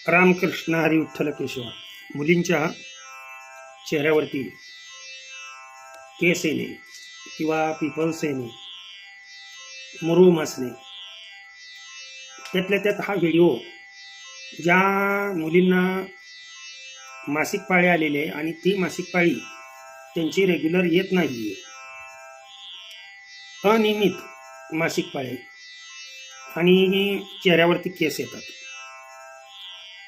रामकृष्ण हरी विठ्ठल केशव. मुलींच्या चेहऱ्यावरती केस येणे किंवा पिपल्स येणे, मुरूम असणे, त्यातल्या त्यात हा व्हिडिओ ज्या मुलींना मासिक पाळी आलेले आणि ती मासिक पाळी त्यांची रेग्युलर येत नाही, अनियमित मासिक पाळी आणि चेहऱ्यावरती केस येतात,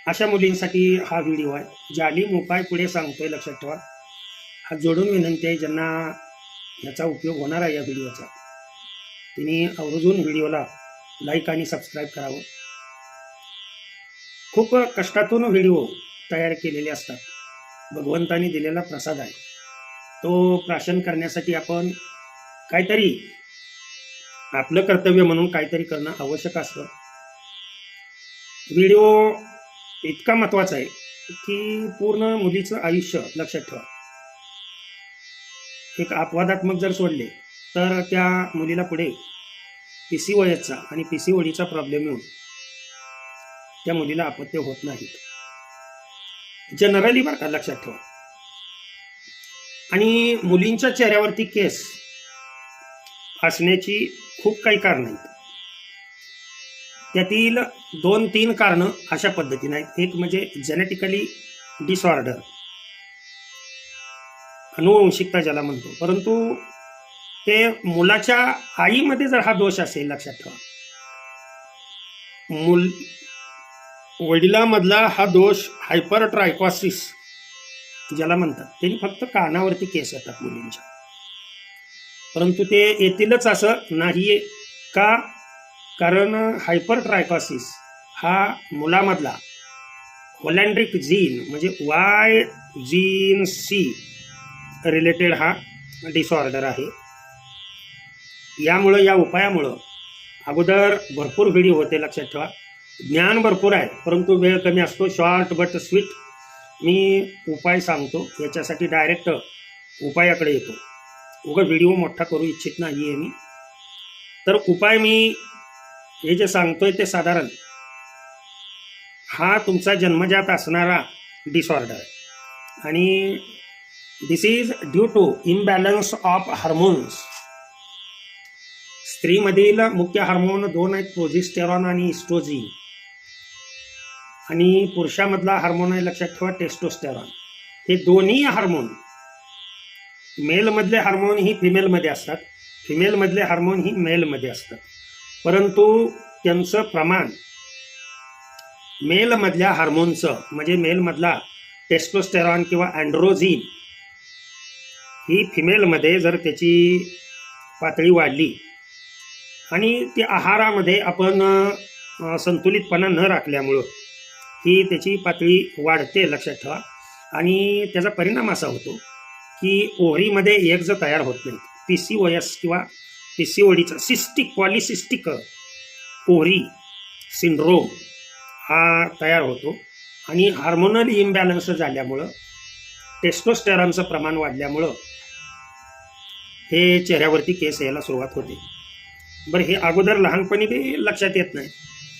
अशा मुलींसाठी हा व्हिडिओ आहे. जालिम उपाय पुढे सांगतोय, लक्षात ठेवा. हा जोडून विनंती आहे, ज्यांना याचा उपयोग होणार आहे या व्हिडिओचा, त्यांनी आवर्जून व्हिडिओला लाईक आणि सबस्क्राईब करावं. खूप कष्टातून व्हिडिओ तयार केलेले असतात. भगवंतानी दिलेला प्रसाद आहे, तो प्राशन करण्यासाठी आपण काहीतरी आपलं कर्तव्य म्हणून काहीतरी करणं आवश्यक असतं. व्हिडिओ इतका महत्त्वाचा आहे की पूर्ण मुलीचं आयुष्य, लक्षात ठेवा, एक अपवादात्मक जर सोडले तर त्या मुलीला पुढे PCOSचा आणि PCODचा प्रॉब्लेम येऊन त्या मुलीला अपत्य होत नाहीत, जनरली, बरं का, लक्षात ठेवा. आणि मुलींच्या चेहऱ्यावरती केस असण्याची खूप काही कारणं आहेत. त्यातील 2-3 कारणं अशा पद्धतीने आहेत. एक म्हणजे जेनेटिकली डिसऑर्डर, अनुवंशिकता ज्याला म्हणतो. परंतु ते मुलाच्या आईमध्ये जर हा दोष असेल, लक्षात ठेवा, वडिलांमधला हा दोष हायपरट्रायकॉसिस ज्याला म्हणतात, त्यांनी फक्त कानावरती केस येतात मुलींच्या, परंतु ते येतीलच असं नाही. का? कारण हायपरट्रायकॉसिस हा मुलामधला होलँड्रिक जीन म्हणजे वाय जीन सी रिलेटेड हा डिसऑर्डर आहे. यामुळं, या उपायामुळं अगोदर भरपूर व्हिडिओ होते, लक्षात ठेवा. ज्ञान भरपूर आहे, परंतु वेळ कमी असतो. शॉर्ट बट स्वीट मी उपाय सांगतो, याच्यासाठी डायरेक्ट उपायाकडे येतो. उगा व्हिडिओ मोठा करू इच्छित नाही आहे मी. तर उपाय मी हे जे सांगतोय ते साधारण हा तुमचा जन्मजात असणारा डिसऑर्डर आहे आणि this is due to imbalance of hormones. स्त्रीमधील मुख्य हार्मोन 2 आहेत, प्रोजेस्टेरॉन आणि इस्ट्रोजिन. आणि पुरुषामधला हार्मोन आहे, लक्षात ठेवा, टेस्टोस्टेरॉन. हे दोन्ही हार्मोन, मेलमधले हार्मोन ही फिमेलमध्ये असतात, फिमेलमधले हार्मोन ही मेलमध्ये असतात. परंतु त्यांचं प्रमाण मेलमधल्या हार्मोनचं म्हणजे मेलमधला टेस्टोस्टेरॉन किंवा अँड्रोजिन ही फिमेलमध्ये जर त्याची पातळी वाढली आणि ती आहारामध्ये आपण संतुलितपणा न राखल्यामुळं ही त्याची पातळी वाढते, लक्षात ठेवा. आणि त्याचा परिणाम असा होतो की ओव्हरीमध्ये एग्ज तयार होत नाहीत. PCOS किंवा PCODचा सिस्टिक पॉलिसिस्टिक ओव्हरी सिंड्रोम हा तयार होतो. आणि हार्मोनल इम्बॅलन्स झाल्यामुळं, टेस्टोस्टेरॉनचं प्रमाण वाढल्यामुळं हे चेहऱ्यावरती केस यायला सुरुवात होते. बरं, हे अगोदर लहानपणी बी लक्षात येत नाही.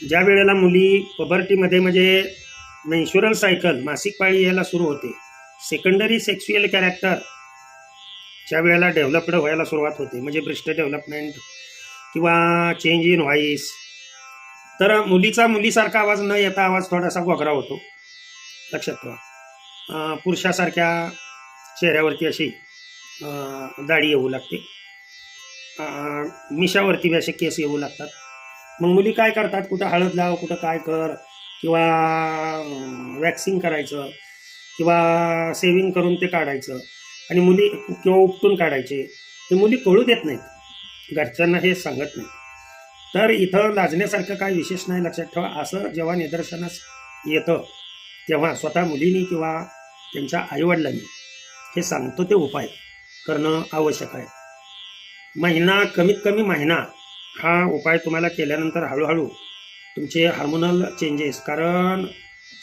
ज्या वेळेला मुली पबर्टीमध्ये म्हणजे मेन्शुरल सायकल, मासिक पाळी यायला सुरू होते, सेकंडरी सेक्शुअल कॅरेक्टर ज्या वेळेला डेव्हलप्ड व्हायला सुरुवात होते, म्हणजे ब्रेस्ट डेव्हलपमेंट किंवा चेंज इन व्हॉइस, तर मुलीचा मुलीसारखा आवाज न येता आवाज थोडासा घोगरा होतो, लक्षात ठेवा. पुरुषासारख्या चेहऱ्यावरती अशी दाढी येऊ लागते, मिशावरती असे केस येऊ लागतात. मग मुली काय करतात, कुठं हळद लाव, कुठं काय कर, किंवा वॅक्सिंग करायचं किंवा सेविंग करून ते काढायचं, आणि मुली किंवा उपटून काढायचे. ते मुली कळू देत नाहीत, घरच्यांना हे सांगत नाही. तर इथं लाजण्यासारखं काय विशेष नाही, लक्षात ठेवा. असं जेव्हा निदर्शनास येतं तेव्हा स्वतः मुलींनी किंवा त्यांच्या आईवडिलांनी हे सांगतो ते उपाय करणं आवश्यक आहे. महिना, कमीत कमी महिना हा उपाय तुम्हाला केल्यानंतर हळूहळू तुमचे हार्मोनल चेंजेस, कारण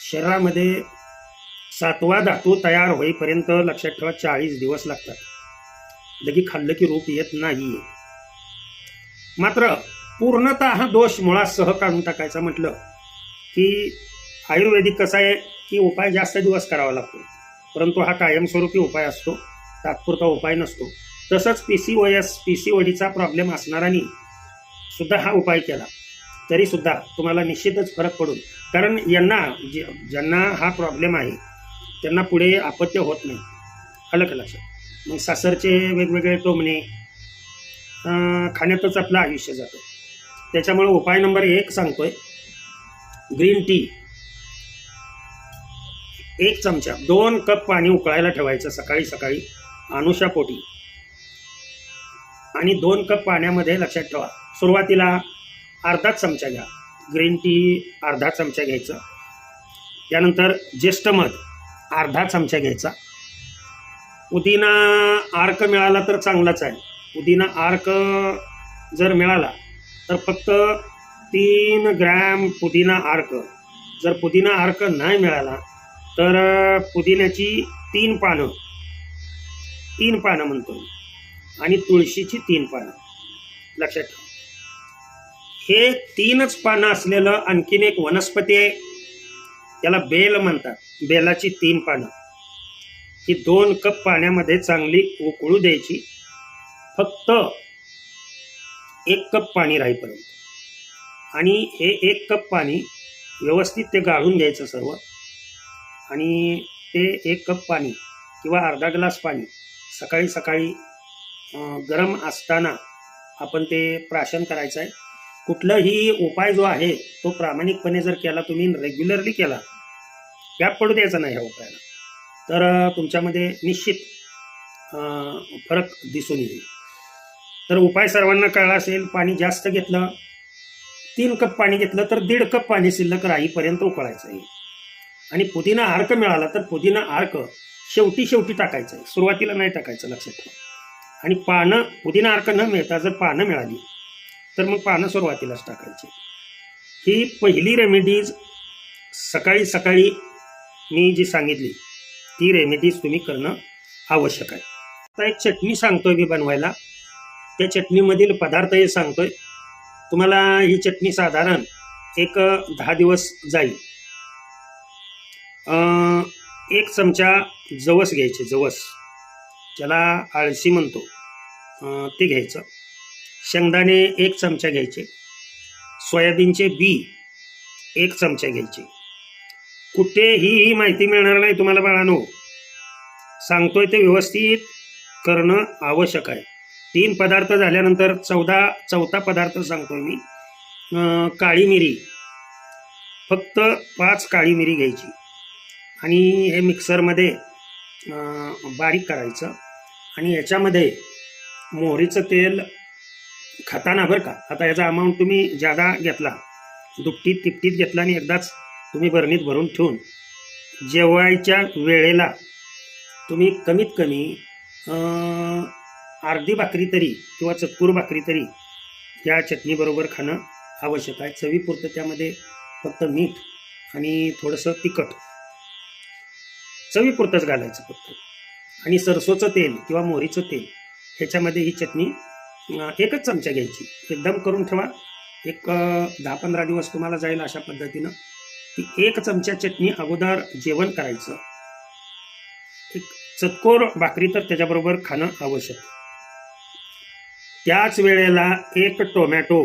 शरीरामध्ये 7वा धातू तयार होईपर्यंत, लक्षात ठेवा, 40 दिवस लागतात. लगी खाल्लं की रूप येत नाही. मात्र पूर्णतः हा दोष मुळासह काढून टाकायचा म्हटलं की आयुर्वेदिक कसं आहे की उपाय जास्त दिवस करावा लागतो, परंतु हा कायमस्वरूपी उपाय असतो, तात्पुरता उपाय नसतो. तसंच PCODचा प्रॉब्लेम असणाऱ्यांनी सुद्धा हा उपाय केला तरीसुद्धा तुम्हाला निश्चितच फरक पडून, कारण ज्यांना हा प्रॉब्लेम आहे त्यांना पुढे अपत्य होत नाही. आलं का लक्षात? मग सासरचे वेगवेगळे टोमणे खाण्यातच आपलं आयुष्य जातं. त्याच्यामुळे उपाय नंबर 1 सांगतोय, ग्रीन टी 1 चमचा, 2 कप पाणी उकळायला ठेवायचं सकाळी सकाळी अनुशापोटी, आणि 2 कप पाण्यामध्ये लक्षात ठेवा सुरुवातीला अर्धा चमचा घ्या ग्रीन टी, अर्धा चमचा घ्यायचं. त्यानंतर ज्येष्ठ मध अर्धा चमचा घ्यायचा. पुदिना अर्क मिळाला तर चांगलाच आहे. पुदिना अर्क जर मिळाला तर फक्त 3 ग्रॅम पुदिना अर्क. जर पुदिना अर्क नाही मिळाला तर पुदिन्याची 3 पानं म्हणतो, आणि तुळशीची 3 पानं. लक्षात ठेवा, हे 3च पानं असलेलं आणखीन एक वनस्पती आहे, त्याला बेल म्हणतात. बेलाची 3 पानं ही 2 कप पाण्यामध्ये चांगली उकळू द्यायची, फक्त 1 कप पाणी राहीपर्यंत. आणि हे 1 कप पाणी व्यवस्थित ते गाळून घ्यायचं सर्व, आणि ते 1 कप पाणी किंवा अर्धा ग्लास पाणी सकाळी सकाळी गरम असताना आपण ते प्राशन करायचं आहे. कुठलाही उपाय जो आहे तो प्रामाणिकपणे जर केला, तुम्ही रेग्युलरली केला, गॅप पडू द्यायचा नाही ह्या उपायाला, तर तुमच्यामध्ये निश्चित फरक दिसून येईल. तर उपाय सर्वांना कळला असेल. पाणी जास्त घेतलं, 3 कप पाणी घेतलं तर 1.5 कप पाणी शिल्लक राहीपर्यंत उकळायचं आहे. आणि पुदिना अर्क मिळाला तर पुदिना अर्क शेवटी टाकायचं आहे, सुरुवातीला नाही टाकायचं, लक्षात ठेवा. आणि पानं, पुदिना अर्क न मिळता जर पानं मिळाली तर मग पानं सुरुवातीलाच टाकायची. ही पहिली रेमेडीज सकाळी सकाळी मी जी सांगितली ती रेमेडीज तुम्ही करणं आवश्यक आहे. आता एक चटणी सांगतोय मी बनवायला. त्या चटणीमधील पदार्थ हे सांगतोय तुम्हाला. ही चटणी साधारण एक 10 दिवस जाईल. 1 चमचा जवस घ्यायचे, जवस ज्याला आळशी म्हणतो ते घ्यायचं. शेंगदाणे 1 चमचा घ्यायचे. सोयाबीनचे बी 1 चमचा घ्यायचे. कुठेही माहिती मिळणार नाही तुम्हाला बाळांनो, सांगतोय ते व्यवस्थित करणं आवश्यक आहे. 3 पदार्थ झाल्यानंतर चौथा पदार्थ सांगतोय मी. काळी मिरी, फक्त 5 काळी मिरी घ्यायची आणि हे मिक्सरमध्ये बारीक करायचं. आणि याच्यामध्ये मोहरीचं तेल खाताना बरं का, आता याचा अमाऊंट तुम्ही जादा घेतला, दुपटीत तिपटीत घेतला आणि एकदाच तुम्ही बरणीत भरून ठेवून जेवायच्या वेळेला तुम्ही कमीत कमी अर्धी भाकरी तरी किंवा चतकोर भाकरी तरी या चटणीबरोबर खाणं आवश्यक आहे. चवीपुरतं त्यामध्ये फक्त मीठ आणि थोडंसं तिखट चवीपुरतंच घालायचं फक्त. आणि सरसोचं तेल किंवा मोहरीचं तेल ह्याच्यामध्ये ही चटणी 1च चमचा घ्यायची. एकदम करून ठेवा, एक 10-15 दिवस तुम्हाला जाईल अशा पद्धतीनं. ती 1 चमचा चटणी अगोदर जेवण करायचं. एक चतकोर भाकरी तर त्याच्याबरोबर खाणं आवश्यक. त्याच वेळेला 1 टोमॅटो,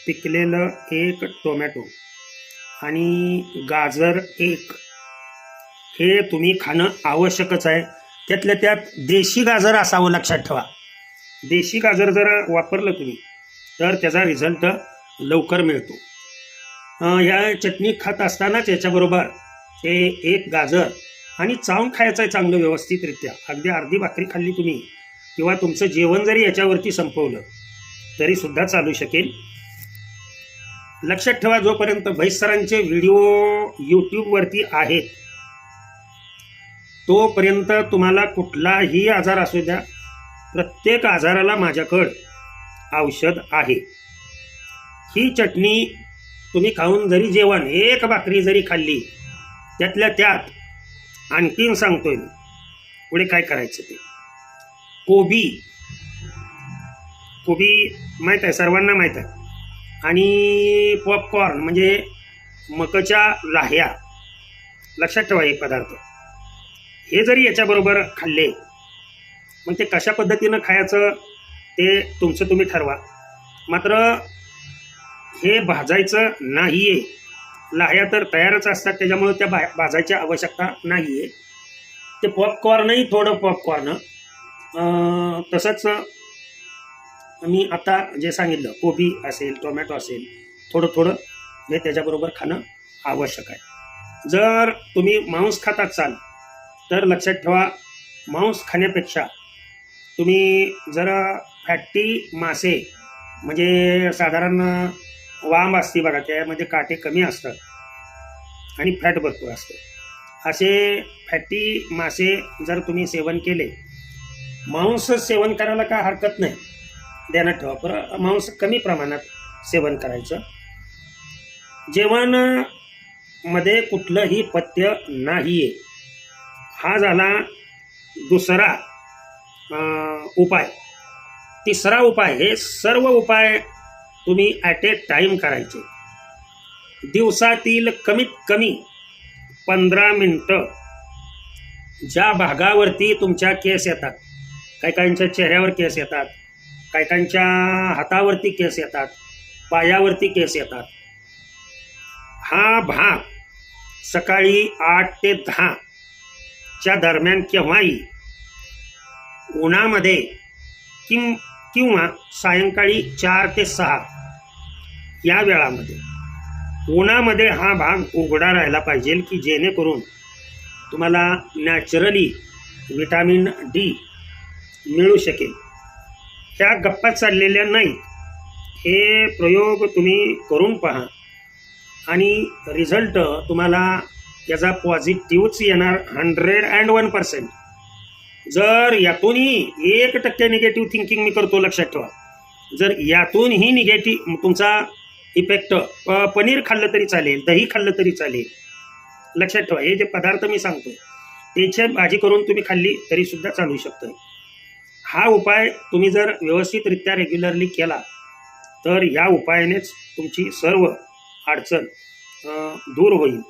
पिकलेलं 1 टोमॅटो आणि गाजर 1 हे तुम्ही खाणं आवश्यकच आहे. त्यातल्या त्यात देशी गाजर असावं, लक्षात ठेवा. देशी गाजर जर वापरलं तुम्ही तर त्याचा रिझल्ट लवकर मिळतो. ह्या चटणी खात असतानाच याच्याबरोबर ते 1 गाजर आणि चावून खायचं आहे चांगलं व्यवस्थितरित्या. अगदी अर्धी भाकरी खाल्ली तुम्ही किंवा तुमचं जेवण जरी याच्यावरती संपवलं तरीसुद्धा चालू शकेल. लक्षात ठेवा, जोपर्यंत भैस सरांचे व्हिडिओ यूट्यूबवरती आहेत तोपर्यंत तुम्हाला कुठलाही आजार असू द्या, प्रत्येक आजाराला माझ्याकडं औषध आहे. ही चटणी तुम्ही खाऊन जरी जेवण 1 भाकरी जरी खाल्ली, त्यातल्या त्यात आणखीन सांगतोय मी पुढे काय करायचं ते. कोबी माहीत आहे, सर्वांना माहीत आहे. आणि पॉपकॉर्न म्हणजे मकाच्या लाह्या लक्षात ठेवा. हे पदार्थ हे जरी याच्याबरोबर खाल्ले, मग ते कशा पद्धतीनं खायचं ते तुमचं तुम्ही ठरवा. मात्र हे भाजायचं नाही आहे. लाह्या तर तयारच असतात, त्याच्यामुळे त्या भाजायची आवश्यकता नाही आहे. ते पॉपकॉर्नही थोडं पॉपकॉर्न, तसंच मी आता जे सांगितलं कोबी असेल, टोमॅटो असेल, थोडं थोडं हे त्याच्याबरोबर खाणं आवश्यक आहे. जर तुम्ही मांस खात असाल तर लक्षात ठेवा, मांस खाण्यापेक्षा तुम्ही जरा फॅटी मासे, म्हणजे साधारण वाम असते बघा, त्यामध्ये काटे कमी असतात आणि फॅट भरपूर असतं, असे फॅटी मासे जर तुम्ही सेवन केले, मांस सेवन करायला काय हरकत नाही, ध्यानात ठेवा, पण मांस कमी प्रमाणात सेवन करायचं. जेवण मध्ये कुठलंही पथ्य नाही आहे. हा झाला दुसरा उपाय. तिसरा उपाय, हे सर्व उपाय तुम्ही ॲट ए टाईम करायचे. दिवसातील कमीत कमी 15 मिनटं ज्या भागावरती तुमच्या केस येतात, काही काहींच्या चेहऱ्यावर केस येतात, काही काहींच्या हातावरती केस येतात, पायावरती केस येतात, हा भाग सकाळी 8 ते 10 च्या दरम्यान केव्हाही उन्हामध्ये किंवा सायंकाळी 4 ते 6 या वेळामध्ये उन्हामध्ये हा भाग उघडा राहिला पाहिजे, की जेणेकरून तुम्हाला नॅचरली विटॅमिन डी मिळू शकेल. ह्या गप्पा चाललेल्या नाहीत. हे प्रयोग तुम्ही करून पहा आणि रिझल्ट तुम्हाला याचा पॉझिटिव्हच येणार 101%. जर यातूनही 1% निगेटिव्ह थिंकिंग मी करतो, लक्षात ठेवा. जर यातूनही निगेटिव्ह तुमचा इफेक्ट, पनीर खाल्लं तरी चालेल, दही खाल्लं तरी चालेल, लक्षात ठेवा. हे जे पदार्थ मी सांगतो त्याची भाजी करून तुम्ही खाल्ली तरी सुद्धा चालू शकतं. हा उपाय तुम्ही जर व्यवस्थितरित्या रेग्युलरली केला तर या उपायानेच तुमची सर्व अडचण दूर होईल.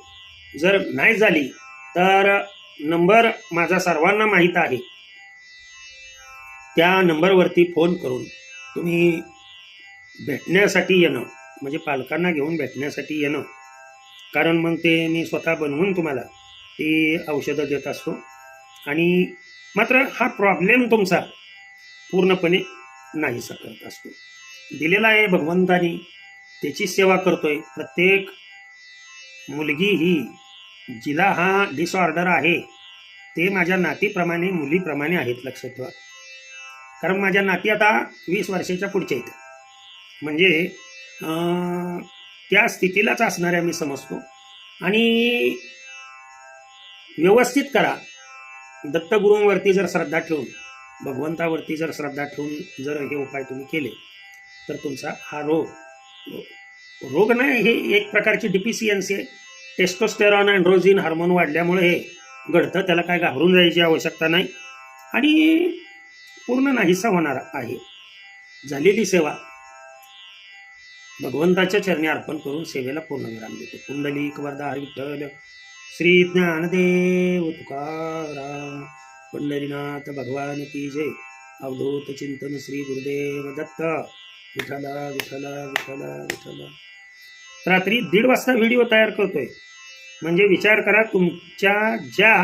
जर नाही झाली तर नंबर माझा सर्वांना माहीत आहे, त्या नंबरवरती फोन करून तुम्ही भेटण्यासाठी येणं, म्हणजे पालकांना घेऊन भेटण्यासाठी येणं, कारण मग ते मी स्वतः बनवून तुम्हाला ती औषधं देत असतो. आणि मात्र हा प्रॉब्लेम तुमचा पूर्णपणे नाहीसा करत असतो. दिलेला आहे भगवंतानी, त्याची सेवा करतोय. प्रत्येक मुलगी ही जिला हा डिसऑर्डर आहे ते माझ्या नातीप्रमाणे, मुलीप्रमाणे आहेत, लक्षात ठेवा. कारण माझ्या नाती आता 20 वर्षाच्या पुढच्या आहेत, म्हणजे त्या स्थितीलाच असणाऱ्या मी समजतो. आणि व्यवस्थित करा. दत्तगुरूंवरती जर श्रद्धा ठेवून, भगवंतावरती जर श्रद्धा ठेवून जर हे उपाय तुम्ही केले तर तुमचा हा रोग नाही, हे एक प्रकारची डिफिशियन्सी आहे. टेस्टोस्टेरॉन अँड्रोजिन हार्मोन वाढल्यामुळे हे घडतं, त्याला काय घाबरून जायची आवश्यकता नाही आणि पूर्ण नाहीसा होणार आहे. झालेली सेवा भगवंताच्या चरणी अर्पण करून सेवेला पूर्णविराम देतो. पुंडलिक वरदा हरी विठ्ठल श्री ज्ञानदेव तुकाराम पंढरीनाथ भगवान की जय. अवधूत चिंतन श्री गुरुदेव दत्त. विठ्ठला विठ्ठला विठ्ठला विठ्ठला. रात्री 1:30 वाजता व्हिडिओ तयार करतोय, म्हणजे विचार करा, तुमच्या ज्या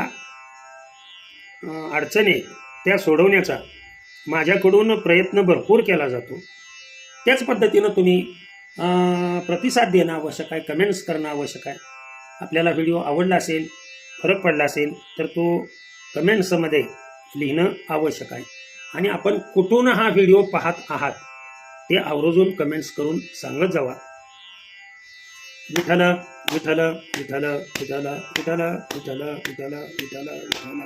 अडचणी त्या सोडवण्याचा माझ्याकडून प्रयत्न भरपूर केला जातो. त्याच पद्धतीनं तुम्ही प्रतिसाद देणं आवश्यक आहे, कमेंट्स करणं आवश्यक आहे. आपल्याला व्हिडिओ आवडला असेल, फरक पडला असेल तर तो कमेंट्समध्ये लिहिणं आवश्यक आहे. आणि आपण कुठून हा व्हिडिओ पाहत आहात ते आवर्जून कमेंट्स करून सांगत जावा. विठ्ठल विठ्ठल विठ्ठल विठ्ठल विठ्ठल विठ्ठल विठ्ठल विठ्ठल विठ्ठल.